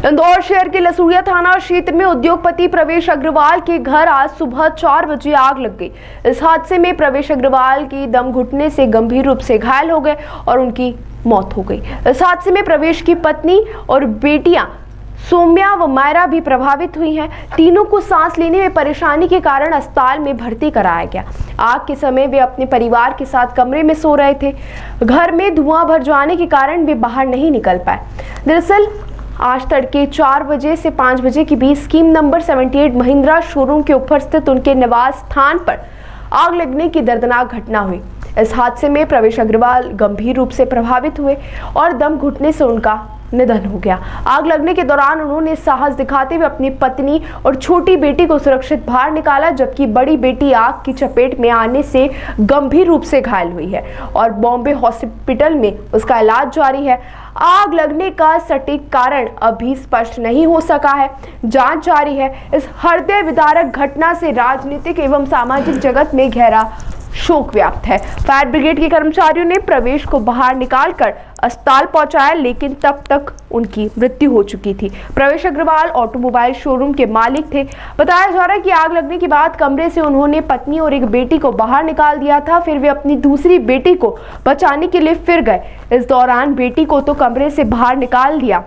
इंदौर शहर के लसूड़िया थाना क्षेत्र में उद्योगपति प्रवेश अग्रवाल के घर आज सुबह 4 बजे आग लग गई। इस हादसे में प्रवेश अग्रवाल की दम घुटने से गंभीर रूप से घायल हो गए और उनकी मौत हो गई। इस हादसे में प्रवेश की पत्नी और बेटियां सौम्या व मायरा भी प्रभावित हुई हैं। तीनों को सांस लेने में परेशानी के कारण अस्पताल में भर्ती कराया गया। आग के समय वे अपने परिवार के साथ कमरे में सो रहे थे। घर में धुआं भर जाने के कारण वे बाहर नहीं निकल पाए। दरअसल आज तड़के 4 बजे से 5 बजे के बीच स्कीम नंबर 78 महिंद्रा शोरूम के ऊपर स्थित उनके निवास स्थान पर आग लगने की दर्दनाक घटना हुई। इस हादसे में प्रवेश अग्रवाल गंभीर रूप से प्रभावित हुए और दम घुटने से उनका निधन हो गया। आग लगने के दौरान उन्होंने साहस दिखाते हुए अपनी पत्नी और छोटी बेटी को सुरक्षित बाहर निकाला, जबकि बड़ी बेटी आग की चपेट में आने से गंभीर रूप से घायल हुई है और बॉम्बे हॉस्पिटल में उसका इलाज जारी है। आग लगने का सटीक कारण अभी स्पष्ट नहीं हो सका है, जांच जारी है। इस हृदय विदारक घटना से राजनीतिक एवं सामाजिक जगत में गहरा शोक व्याप्त है। फायर ब्रिगेड के कर्मचारियों ने प्रवेश को बाहर निकालकर अस्पताल पहुंचाया, लेकिन तब तक उनकी मृत्यु हो चुकी थी। प्रवेश अग्रवाल ऑटोमोबाइल शोरूम के मालिक थे। बताया जा रहा है कि आग लगने के बाद कमरे से उन्होंने पत्नी और एक बेटी को बाहर निकाल दिया था। फिर वे अपनी दूसरी बेटी को बचाने के लिए फिर गए। इस दौरान बेटी को तो कमरे से बाहर निकाल दिया,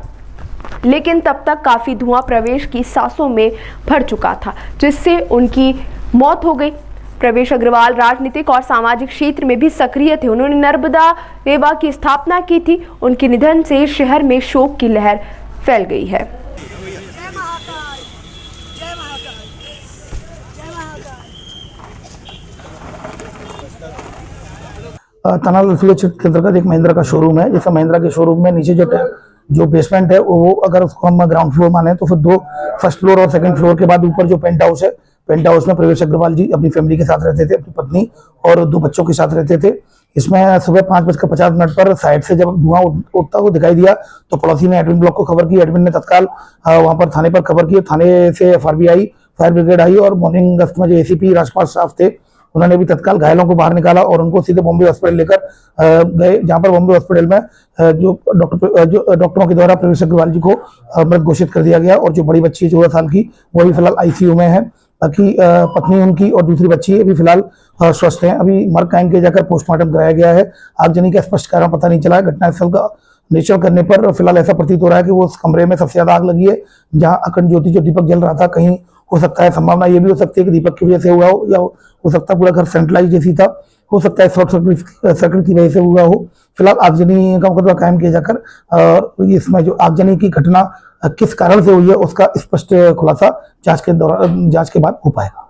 लेकिन तब तक काफी धुआं प्रवेश की सांसों में भर चुका था, जिससे उनकी मौत हो गई। प्रवेश अग्रवाल राजनीतिक और सामाजिक क्षेत्र में भी सक्रिय थे। उन्होंने नर्मदा सेवा की स्थापना की थी। उनके निधन से शहर में शोक की लहर फैल गई है। थाना लसूड़िया क्षेत्र के अंतर्गत एक महिंद्रा का शोरूम है। जैसे महिंद्रा के शोरूम में नीचे जो बेसमेंट है वो अगर उसको हम ग्राउंड फ्लोर माने तो फिर 2 फर्स्ट फ्लोर और सेकंड फ्लोर के बाद ऊपर जो पेंट हाउस है, पेंट हाउस में प्रवेश अग्रवाल जी अपनी फैमिली के साथ रहते थे, अपनी पत्नी और 2 बच्चों के साथ रहते थे। इसमें सुबह 5:50 पर साइड से जब धुआं उठता हुआ दिखाई दिया तो पड़ोसी ने एडमिन ब्लॉक को खबर की। एडमिन ने तत्काल वहां पर थाने पर खबर की। थाने से FRB आई, फायर ब्रिगेड आई और मॉर्निंग गश्त में जो ACP राजपाल साहब थे उन्होंने भी तत्काल घायलों को बाहर निकाला और उनको सीधे बॉम्बे हॉस्पिटल लेकर गए, जहां पर बॉम्बे हॉस्पिटल में जो डॉक्टरों के द्वारा प्रवेश अग्रवाल जी को मृत घोषित कर दिया गया। और जो बड़ी बच्ची 14 साल की वो भी फिलहाल ICU में है। बाकी पत्नी उनकी और दूसरी बच्ची अभी फिलहाल स्वस्थ हैं। अभी मर्ग कायम किया जाकर पोस्टमार्टम कराया गया है। आगजनी का स्पष्ट कारण पता नहीं चला है। घटनास्थल का निरीक्षण करने पर फिलहाल ऐसा प्रतीत हो रहा है कि वो उस कमरे में सबसे ज्यादा आग लगी है जहां अखंड ज्योति जो दीपक जल रहा था। कहीं हो सकता है, संभावना ये भी हो सकती है कि दीपक की वजह से हुआ हो, या हो सकता है पूरा घर सेंट्रलाइज जैसी था, हो सकता है शॉर्ट सर्किट की वजह से हुआ हो। फिलहाल आगजनी का मुकदमा कायम किया जाकर इसमें जो आगजनी की घटना किस कारण से हुई है उसका स्पष्ट खुलासा जांच के बाद हो पाएगा।